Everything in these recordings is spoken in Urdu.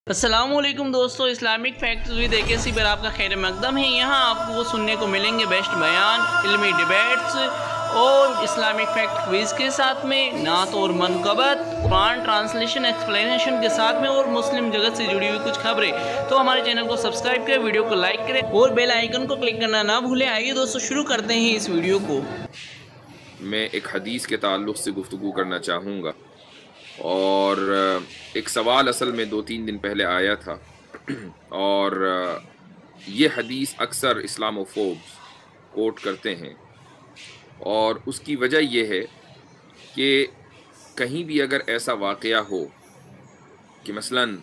السلام علیکم دوستو، اسلامک فیکٹس بھی دیکھے سی پر آپ کا خیر مقدم ہے۔ یہاں آپ کو سننے کو ملیں گے بیسٹ بیان، علمی ڈیبیٹس اور اسلامک فیکٹ کویز کے ساتھ میں نعت اور منقبت، قرآن ٹرانسلیشن ایکسپلینیشن کے ساتھ میں اور مسلم جگت سے جڑی ہوئی کچھ خبریں۔ تو ہمارے چینل کو سبسکرائب کریں، ویڈیو کو لائک کریں اور بیل آئیکن کو کلک کرنا نہ بھولیں۔ آئیے دوستو شروع کرتے ہیں اس ویڈیو کو۔ میں ایک حدیث کے تعلق سے گفتگو کرنا چاہوں گا، اور ایک سوال اصل میں 2-3 دن پہلے آیا تھا، اور یہ حدیث اکثر اسلاموفوبز کوٹ کرتے ہیں، اور اس کی وجہ یہ ہے کہ کہیں بھی اگر ایسا واقعہ ہو کہ مثلاً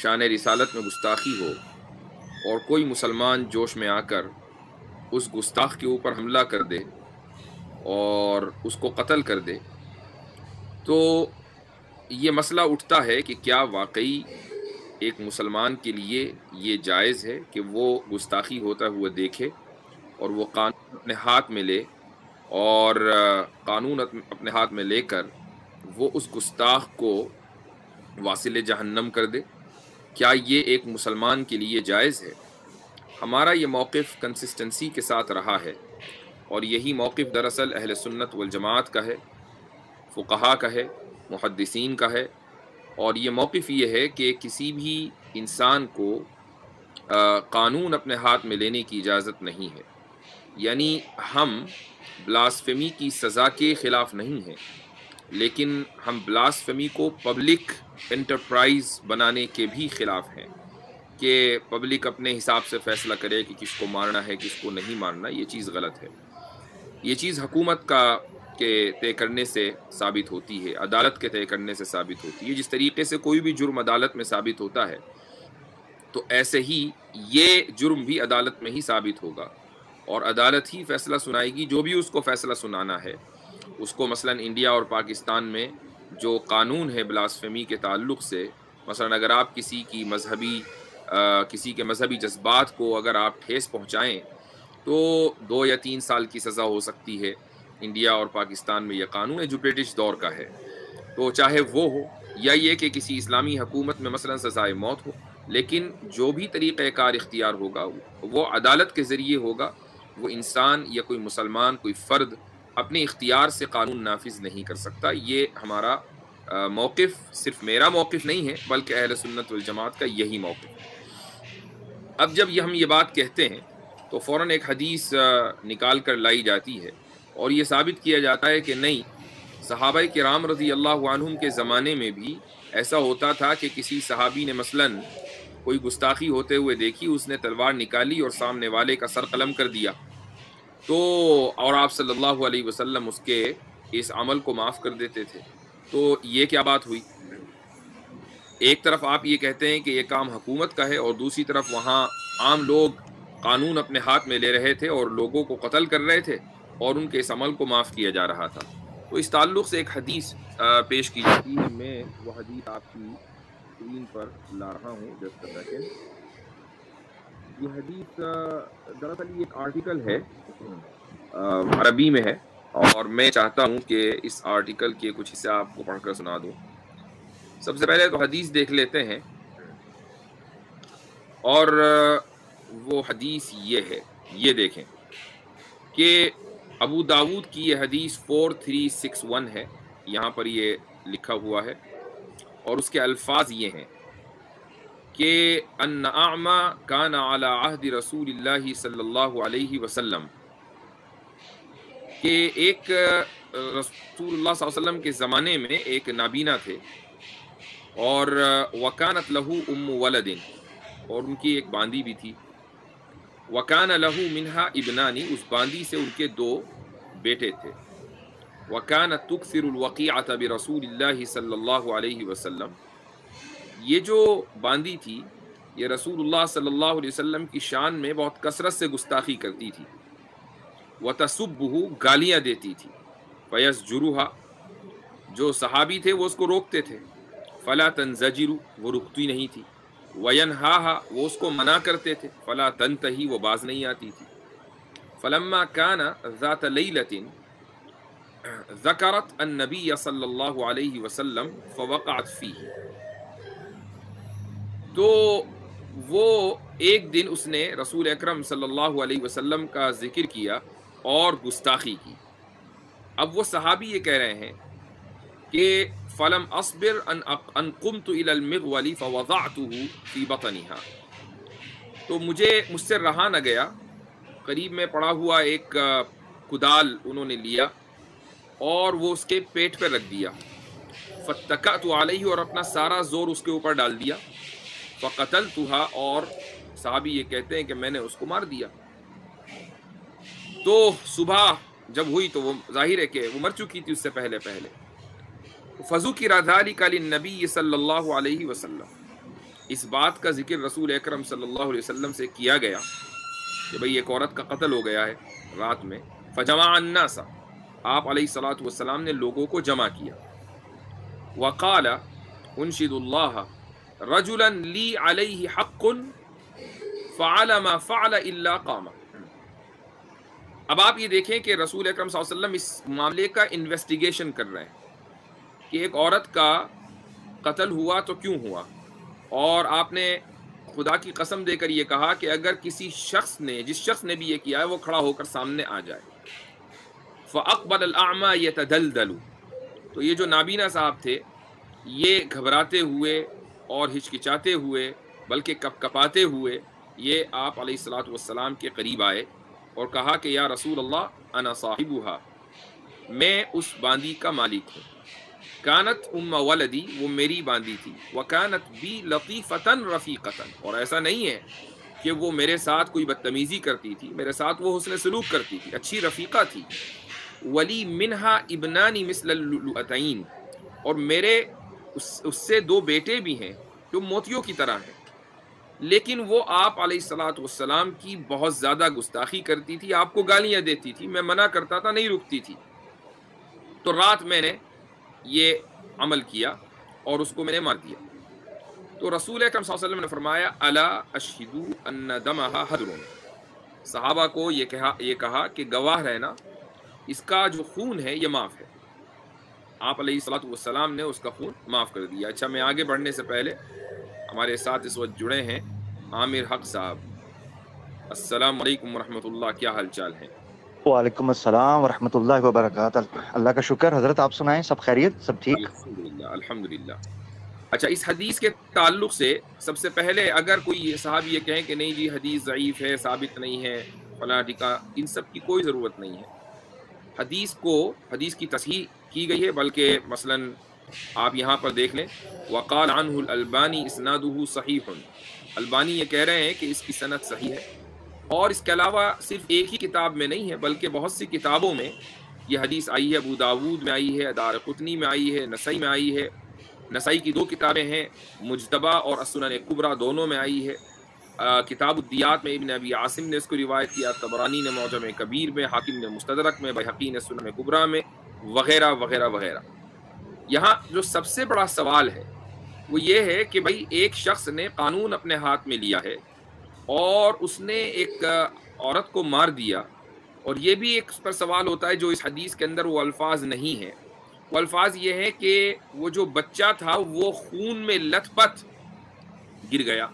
شان رسالت میں گستاخی ہو اور کوئی مسلمان جوش میں آ کر اس گستاخ کے اوپر حملہ کر دے اور اس کو قتل کر دے، تو یہ مسئلہ اٹھتا ہے کہ کیا واقعی ایک مسلمان کے لیے یہ جائز ہے کہ وہ گستاخی ہوتا ہوا دیکھے اور وہ قانون اپنے ہاتھ میں لے، اور قانون اپنے ہاتھ میں لے کر وہ اس گستاخ کو واصل جہنم کر دے؟ کیا یہ ایک مسلمان کے لیے جائز ہے؟ ہمارا یہ موقف کنسسٹنسی کے ساتھ رہا ہے، اور یہی موقف دراصل اہل سنت والجماعت کا ہے، فقہا کا ہے، محدثین کا ہے، اور یہ موقف یہ ہے کہ کسی بھی انسان کو قانون اپنے ہاتھ میں لینے کی اجازت نہیں ہے۔ یعنی ہم بلاسفیمی کی سزا کے خلاف نہیں ہیں، لیکن ہم بلاسفیمی کو پبلک انٹرپرائز بنانے کے بھی خلاف ہیں کہ پبلک اپنے حساب سے فیصلہ کرے کہ کس کو مارنا ہے کس کو نہیں مارنا۔ یہ چیز غلط ہے، یہ چیز حکومت کے طے کرنے سے ثابت ہوتی ہے، عدالت کے طے کرنے سے ثابت ہوتی ہے۔ جس طریقے سے کوئی بھی جرم عدالت میں ثابت ہوتا ہے، تو ایسے ہی یہ جرم بھی عدالت میں ہی ثابت ہوگا، اور عدالت ہی فیصلہ سنائے گی جو بھی اس کو فیصلہ سنانا ہے اس کو۔ مثلا انڈیا اور پاکستان میں جو قانون ہے بلاسفیمی کے تعلق سے، مثلا اگر آپ کسی کے مذہبی جذبات کو اگر آپ ٹھیس پہنچائیں تو 2 یا 3 سال کی سزا ہو سکتی ہے۔ انڈیا اور پاکستان میں یہ قانون ہے جو برٹش دور کا ہے، تو چاہے وہ ہو یا یہ کہ کسی اسلامی حکومت میں مثلا سزائے موت ہو، لیکن جو بھی طریقہ کار اختیار ہوگا وہ عدالت کے ذریعے ہوگا۔ وہ انسان یا کوئی مسلمان، کوئی فرد اپنے اختیار سے قانون نافذ نہیں کر سکتا۔ یہ ہمارا موقف صرف میرا موقف نہیں ہے بلکہ اہل سنت والجماعت کا یہی موقف ہے۔ اب جب ہم یہ بات کہتے ہیں تو فوراً ایک حدیث نکال کر لائی جاتی ہے، اور یہ ثابت کیا جاتا ہے کہ نہیں، صحابہ کرام رضی اللہ عنہم کے زمانے میں بھی ایسا ہوتا تھا کہ کسی صحابی نے مثلاً کوئی گستاخی ہوتے ہوئے دیکھی، اس نے تلوار نکالی اور سامنے والے کا سر قلم کر دیا، تو اور آپ صلی اللہ علیہ وسلم اس کے اس عمل کو معاف کر دیتے تھے۔ تو یہ کیا بات ہوئی؟ ایک طرف آپ یہ کہتے ہیں کہ یہ کام حکومت کا ہے، اور دوسری طرف وہاں عام لوگ قانون اپنے ہاتھ میں لے رہے تھے اور لوگوں کو قتل کر رہے تھے، اور ان کے اس عمل کو معاف کیا جا رہا تھا۔ تو اس تعلق سے ایک حدیث پیش کی جاتی ہے، میں وہ حدیث آپ کی اسکرین پر لا رہا ہوں، جسٹ اے سیکنڈ۔ یہ حدیث دراصل یہ ایک آرٹیکل ہے، عربی میں ہے، اور میں چاہتا ہوں کہ اس آرٹیکل کے کچھ حصے آپ کو پڑھ کر سنا دوں۔ سب سے پہلے تو حدیث دیکھ لیتے ہیں، اور وہ حدیث یہ ہے، یہ دیکھیں کہ ابو داود کی یہ حدیث 4361 ہے، یہاں پر یہ لکھا ہوا ہے، اور اس کے الفاظ یہ ہیں کہ ان اعمى كان على عهد رسول اللہ صلی اللہ علیہ وسلم، کہ ایک رسول اللہ صلی اللہ علیہ وسلم کے زمانے میں ایک نابینا تھے، اور وکانت لہو ام ولد، اور ان کی ایک باندی بھی تھی، وکان لہو منہا ابنانی، اس باندی سے ان کے 2 بیٹے تھے، وکانت تکثر الوقیعۃ برسول اللہ صلی اللہ علیہ وسلم، یہ جو باندی تھی یہ رسول اللہ صلی اللہ علیہ وسلم کی شان میں بہت کثرت سے گستاخی کرتی تھی، وتسبہ، گالیاں دیتی تھی، فیسجرها، جو صحابی تھے وہ اس کو روکتے تھے، فلا تنزجر، وہ رکتی نہیں تھی، وینہاها، وہ اس کو منع کرتے تھے، فلا تنتہی، وہ باز نہیں آتی تھی، فلما كان ذات لیلۃ ذکرت النبی صلی اللہ علیہ وسلم فوقعت فیہ، تو وہ ایک دن اس نے رسول اکرم صلی اللہ علیہ وسلم کا ذکر کیا اور گستاخی کی۔ اب وہ صحابی یہ کہہ رہے ہیں کہ فلم اصبر ان قمت الى المغول فوضعته في بطنها، تو مجھ سے رہا نہ گیا، قریب میں پڑا ہوا ایک کدال انہوں نے لیا اور وہ اس کے پیٹ پہ رکھ دیا، فاتکأت علیہ، اور اپنا سارا زور اس کے اوپر ڈال دیا، فقتلتها، اور صحابی یہ کہتے ہیں کہ میں نے اس کو مار دیا۔ تو صبح جب ہوئی تو وہ ظاہر ہے کہ وہ مر چکی تھی اس سے پہلے۔ فذکر ذلک للنبی صلی اللہ علیہ وسلم، اس بات کا ذکر رسول اکرم صلی اللہ علیہ وسلم سے کیا گیا کہ بھئی ایک عورت کا قتل ہو گیا ہے رات میں۔ فجمع الناس، آپ علیہ الصلوۃ والسلام نے لوگوں کو جمع کیا۔ وقال انشد اللہ رجلا لی علیہ حق فعل ما فعل الا قام۔ اب آپ یہ دیکھیں کہ رسول اکرم صلی اللہ علیہ وسلم اس معاملے کا انویسٹیگیشن کر رہے ہیں کہ ایک عورت کا قتل ہوا تو کیوں ہوا، اور آپ نے خدا کی قسم دے کر یہ کہا کہ اگر کسی شخص نے، جس شخص نے بھی یہ کیا ہے، وہ کھڑا ہو کر سامنے آ جائے۔ فَأَقْبَلَ الْأَعْمَى يَتَدَلْدَلُ، تو یہ جو نابینا صاحب تھے یہ گھبراتے ہوئے اور ہچکچاتے ہوئے بلکہ کپ کپاتے ہوئے یہ آپ علیہ الصلوۃ والسلام کے قریب آئے اور کہا کہ یا رسول اللہ انا صاحبها، میں اس باندی کا مالک ہوں، کانت ام ولدی، وہ میری باندی تھی، وکانت بی لطیفتن رفیقتن، اور ایسا نہیں ہے کہ وہ میرے ساتھ کوئی بدتمیزی کرتی تھی، میرے ساتھ وہ حسن سلوک کرتی تھی، اچھی رفیقہ تھی۔ ولی منہا ابنانی مثل اللؤلؤتین، اور میرے اس سے دو بیٹے بھی ہیں جو موتیوں کی طرح ہیں، لیکن وہ آپ علیہ الصلوۃ والسلام کی بہت زیادہ گستاخی کرتی تھی، آپ کو گالیاں دیتی تھی، میں منع کرتا تھا، نہیں رکتی تھی، تو رات میں نے یہ عمل کیا اور اس کو میں نے مار دیا۔ تو رسول اکرم صلی اللہ علیہ وسلم نے فرمایا الا اشہدو ان دمہا حدر، صحابہ کو یہ کہا کہ گواہ رہنا، اس کا جو خون ہے یہ معاف ہے۔ آپ علیہ الصلوۃ والسلام نے اس کا خون معاف کر دیا۔ اچھا، میں آگے بڑھنے سے پہلے ہمارے ساتھ اس وقت جڑے ہیں عامر حق صاحب۔ السلام علیکم ورحمۃ اللہ، کیا حال چال ہیں؟ وعلیکم السلام ورحمۃ اللہ وبرکاتہ، اللہ کا شکر حضرت، آپ سنائیں، سب خیریت، سب ٹھیک؟ الحمدللہ الحمدللہ۔ اچھا، اس حدیث کے تعلق سے سب سے پہلے اگر کوئی صاحب یہ کہیں کہ نہیں جی حدیث ضعیف ہے، ثابت نہیں ہے، فلاں ٹھیکا، ان سب کی کوئی ضرورت نہیں ہے۔ حدیث کی تصحیح کی گئی ہے، بلکہ مثلاً آپ یہاں پر دیکھ لیں، وقال عنہ الالبانی اسنادہ صحیح، البانی یہ کہہ رہے ہیں کہ اس کی سند صحیح ہے، اور اس کے علاوہ صرف ایک ہی کتاب میں نہیں ہے بلکہ بہت سی کتابوں میں یہ حدیث آئی ہے، ابو داود میں آئی ہے، دارقطنی میں آئی ہے، نسائی میں آئی ہے، نسائی کی 2 کتابیں ہیں، مجتبہ اور السنن کبریٰ، دونوں میں آئی ہے، کتاب الدیات میں ابن ابی عاصم نے اس کو روایت کیا، طبرانی نے معجم کبیر میں، حاکم نے مستدرک میں، بہقی نے سنن کبریٰ میں، وغیرہ وغیرہ وغیرہ۔ یہاں جو سب سے بڑا سوال ہے وہ یہ ہے کہ بھئی ایک شخص نے قانون اپنے ہاتھ میں لیا ہے اور اس نے ایک عورت کو مار دیا، اور یہ بھی ایک پر سوال ہوتا ہے جو اس حدیث کے اندر وہ الفاظ نہیں ہیں، وہ الفاظ یہ ہے کہ وہ جو بچہ تھا وہ خون میں لت پت گر گیا۔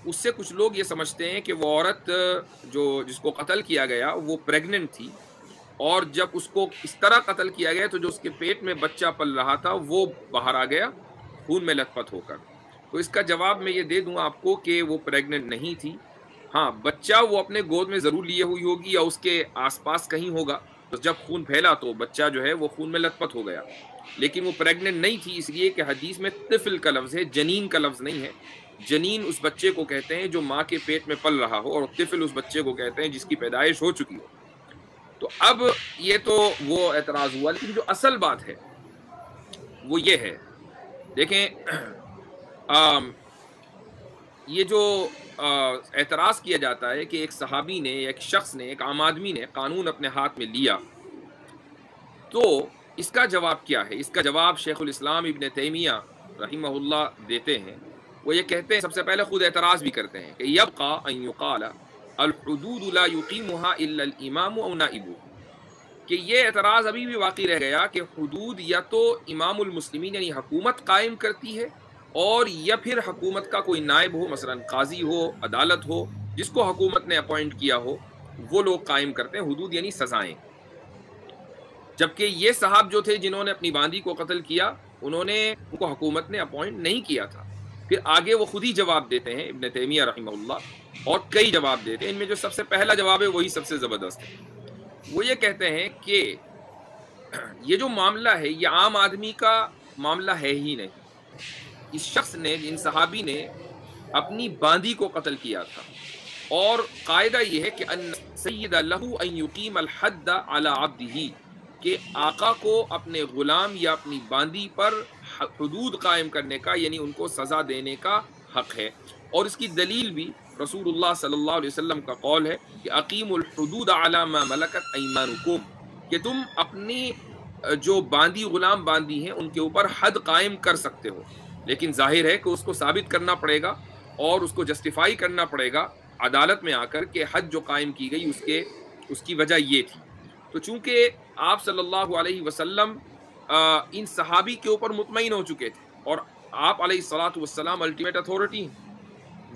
اس سے کچھ لوگ یہ سمجھتے ہیں کہ وہ عورت جس کو قتل کیا گیا وہ پریگننٹ تھی، اور جب اس کو اس طرح قتل کیا گیا تو جو اس کے پیٹ میں بچہ پل رہا تھا وہ باہر آ گیا خون میں لت پت ہو کر۔ تو اس کا جواب میں یہ دے دوں آپ کو کہ وہ پریگننٹ نہیں تھی، ہاں بچہ وہ اپنے گود میں ضرور لیے ہوئی ہوگی یا اس کے آس پاس کہیں ہوگا، تو جب خون پھیلا تو بچہ جو ہے وہ خون میں لت پت ہو گیا، لیکن وہ پریگننٹ نہیں تھی، اس لیے کہ حدیث میں طفل کا لفظ ہے، جنین کا لفظ نہیں ہے۔ جنین اس بچے کو کہتے ہیں جو ماں کے پیٹ میں پل رہا ہو، اور طفل اس بچے کو کہتے ہیں جس کی پیدائش ہو چکی ہو۔ تو اب یہ تو وہ اعتراض ہوا، لیکن جو اصل بات ہے وہ یہ ہے، دیکھیں یہ جو اعتراض کیا جاتا ہے کہ ایک صحابی نے، ایک شخص نے، ایک عام آدمی نے قانون اپنے ہاتھ میں لیا، تو اس کا جواب کیا ہے؟ اس کا جواب شیخ الاسلام ابن تیمیہ رحمہ اللہ دیتے ہیں۔ وہ یہ کہتے ہیں، سب سے پہلے خود اعتراض بھی کرتے ہیں کہ یبقى ان يقال الحدود لا يقيمها الا الامام او نائبه، کہ یہ اعتراض ابھی بھی باقی رہ گیا کہ حدود یا تو امام المسلمین یعنی حکومت قائم کرتی ہے اور یا پھر حکومت کا کوئی نائب ہو، مثلا قاضی ہو، عدالت ہو، جس کو حکومت نے اپوائنٹ کیا ہو، وہ لوگ قائم کرتے ہیں حدود یعنی سزائیں. جبکہ یہ صاحب جو تھے جنہوں نے اپنی باندی کو قتل کیا، ان کو حکومت نے اپوائنٹ نہیں کیا تھا. پھر آگے وہ خود ہی جواب دیتے ہیں ابن تیمیہ رحمہ اللہ، اور کئی جواب دیتے ہیں. ان میں جو سب سے پہلا جواب ہے وہی سب سے زبردست ہے. وہ یہ کہتے ہیں کہ یہ جو معاملہ ہے یہ عام آدمی کا معاملہ ہے ہی نہیں. اس شخص نے، ان صحابی نے اپنی باندی کو قتل کیا تھا، اور قاعدہ یہ ہے کہ ان سید لہ ان یقیم الحد علی عبدہ، کہ آقا کو اپنے غلام یا اپنی باندی پر حدود قائم کرنے کا، یعنی ان کو سزا دینے کا حق ہے. اور اس کی دلیل بھی رسول اللہ صلی اللہ علیہ وسلم کا قول ہے کہ اقیم الحدود علی ما ملکت ایمانکم، کہ تم اپنی جو باندی غلام باندی ہیں ان کے اوپر حد قائم کر سکتے ہو، لیکن ظاہر ہے کہ اس کو ثابت کرنا پڑے گا اور اس کو جسٹیفائی کرنا پڑے گا عدالت میں آ کر کہ حد جو قائم کی گئی اس کی وجہ یہ تھی. تو چونکہ آپ صلی اللہ علیہ وسلم ان صحابی کے اوپر مطمئن ہو چکے تھے، اور آپ علیہ الصلاۃ والسلام الٹیمیٹ اتھارٹی ہیں،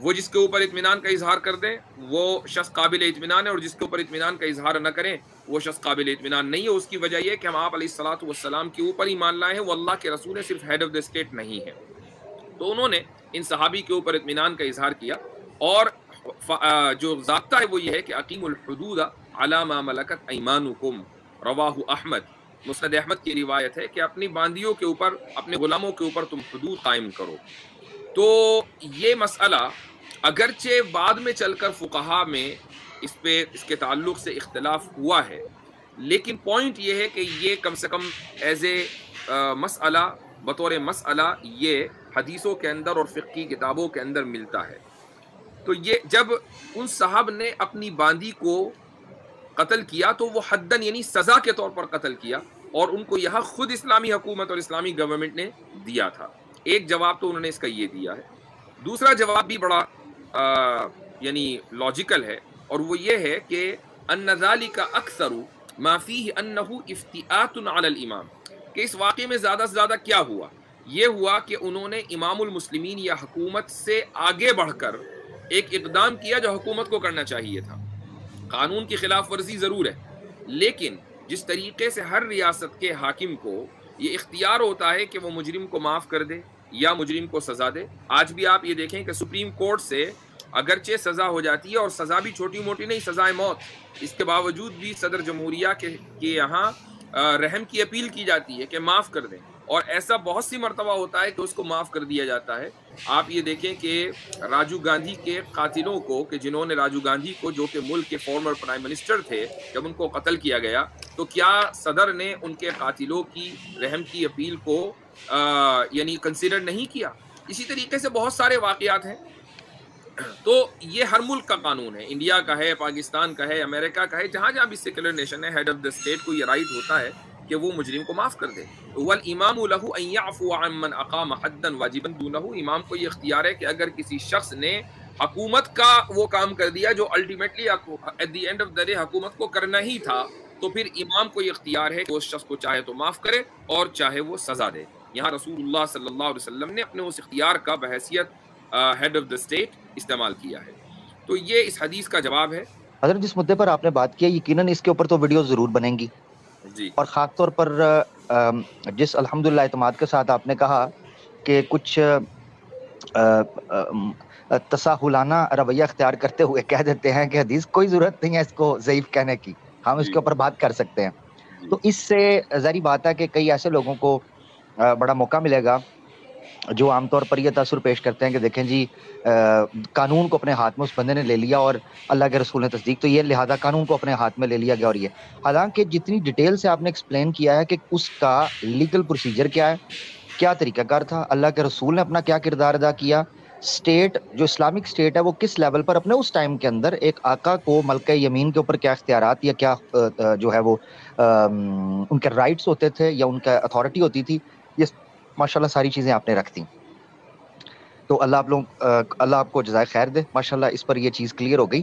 وہ جس کے اوپر اطمینان کا اظہار کر دیں وہ شخص قابل اطمینان ہے، اور جس کے اوپر اطمینان کا اظہار نہ کریں وہ شخص قابل اطمینان نہیں ہے. اس کی وجہ یہ کہ ہم آپ علیہ الصلاۃ والسلام کے اوپر ایمان لائے ہیں، وہ اللہ کے رسول ہے، صرف ہیڈ آف دا اسٹیٹ نہیں ہے. تو انہوں نے ان صحابی کے اوپر اطمینان کا اظہار کیا، اور جو ضابطہ ہے وہ یہ ہے کہ اقیم الحدود علی ما ملکت ایمانکم، رواہ احمد، مسند احمد کی روایت ہے کہ اپنی باندیوں کے اوپر، اپنے غلاموں کے اوپر تم حدود قائم کرو. تو یہ مسئلہ اگرچہ بعد میں چل کر فقہا میں اس کے تعلق سے اختلاف ہوا ہے، لیکن پوائنٹ یہ ہے کہ یہ کم سے کم ایز اے مسئلہ، بطور مسئلہ یہ حدیثوں کے اندر اور فقہی کتابوں کے اندر ملتا ہے. تو یہ جب ان صاحب نے اپنی باندی کو قتل کیا تو وہ حدن یعنی سزا کے طور پر قتل کیا، اور ان کو یہاں خود اسلامی حکومت اور اسلامی گورنمنٹ نے دیا تھا. ایک جواب تو انہوں نے اس کا یہ دیا ہے. دوسرا جواب بھی بڑا یعنی لاجیکل ہے، اور وہ یہ ہے کہ ان ذالک اکثر ما فیہ انہ افتئات علی الامام، کہ اس واقعے میں زیادہ سے زیادہ کیا ہوا، یہ ہوا کہ انہوں نے امام المسلمین یا حکومت سے آگے بڑھ کر ایک اقدام کیا جو حکومت کو کرنا چاہیے تھا. قانون کی خلاف ورزی ضرور ہے، لیکن جس طریقے سے ہر ریاست کے حاکم کو یہ اختیار ہوتا ہے کہ وہ مجرم کو معاف کر دے یا مجرم کو سزا دے. آج بھی آپ یہ دیکھیں کہ سپریم کورٹ سے اگرچہ سزا ہو جاتی ہے، اور سزا بھی چھوٹی موٹی نہیں، سزائے موت، اس کے باوجود بھی صدر جمہوریہ کے یہاں رحم کی اپیل کی جاتی ہے کہ معاف کر دیں، اور ایسا بہت سی مرتبہ ہوتا ہے کہ اس کو معاف کر دیا جاتا ہے. آپ یہ دیکھیں کہ راجیو گاندھی کے قاتلوں کو، کہ جنہوں نے راجیو گاندھی کو، جو کہ ملک کے فارمر پرائم منسٹر تھے، جب ان کو قتل کیا گیا تو کیا صدر نے ان کے قاتلوں کی رحم کی اپیل کو یعنی کنسیڈر نہیں کیا؟ اسی طریقے سے بہت سارے واقعات ہیں. تو یہ ہر ملک کا قانون ہے، انڈیا کا ہے، پاکستان کا ہے، امریکہ کا ہے، جہاں جہاں بھی سیکولر نیشن ہے، ہیڈ آف دا اسٹیٹ کو یہ رائٹ ہوتا ہے کہ وہ مجرم کو معاف کر دے. والامام له ان يعفو عمن اقام حدا واجبا دونه، امام کو یہ اختیار ہے کہ اگر کسی شخص نے حکومت کا وہ کام کر دیا جو ultimately at the end of the day حکومت کو کرنا ہی تھا، تو پھر امام کو یہ اختیار ہے کہ اس شخص کو چاہے تو معاف کرے اور چاہے وہ سزا دے. یہاں رسول اللہ صلی اللہ علیہ وسلم نے اپنے اس اختیار کا بحیثیت ہیڈ آف دا اسٹیٹ استعمال کیا ہے. تو یہ اس حدیث کا جواب ہے. حضرت جس مدعے پر آپ نے بات کی یقیناً اس کے اوپر تو ویڈیو ضرور بنیں گی جی، اور خاص طور پر جس الحمدللہ اعتماد کے ساتھ آپ نے کہا کہ کچھ تساہلانہ رویہ اختیار کرتے ہوئے کہہ دیتے ہیں کہ حدیث کوئی ضرورت نہیں ہے اس کو ضعیف کہنے کی، ہم اس کے اوپر بات کر سکتے ہیں. تو اس سے ظاہری بات ہے کہ کئی ایسے لوگوں کو بڑا موقع ملے گا جو عام طور پر یہ تاثر پیش کرتے ہیں کہ دیکھیں جی قانون کو اپنے ہاتھ میں اس بندے نے لے لیا اور اللہ کے رسول نے تصدیق تو یہ، لہذا قانون کو اپنے ہاتھ میں لے لیا گیا. اور یہ حالانکہ جتنی ڈیٹیل سے آپ نے ایکسپلین کیا ہے کہ اس کا لیگل پروسیجر کیا ہے، کیا طریقہ کار تھا، اللہ کے رسول نے اپنا کیا کردار ادا کیا، اسٹیٹ جو اسلامک اسٹیٹ ہے وہ کس لیول پر اپنے اس ٹائم کے اندر ایک آقا کو ملکہ یمین کے اوپر کیا اختیارات یا کیا جو ہے وہ ان کے رائٹس ہوتے تھے یا ان کا اتھارٹی ہوتی تھی، یہ ماشاءاللہ ساری چیزیں آپ نے رکھ دی. تو اللہ آپ کو جزائے خیر دے. ماشاءاللہ اس پر یہ چیز کلیئر ہو گئی.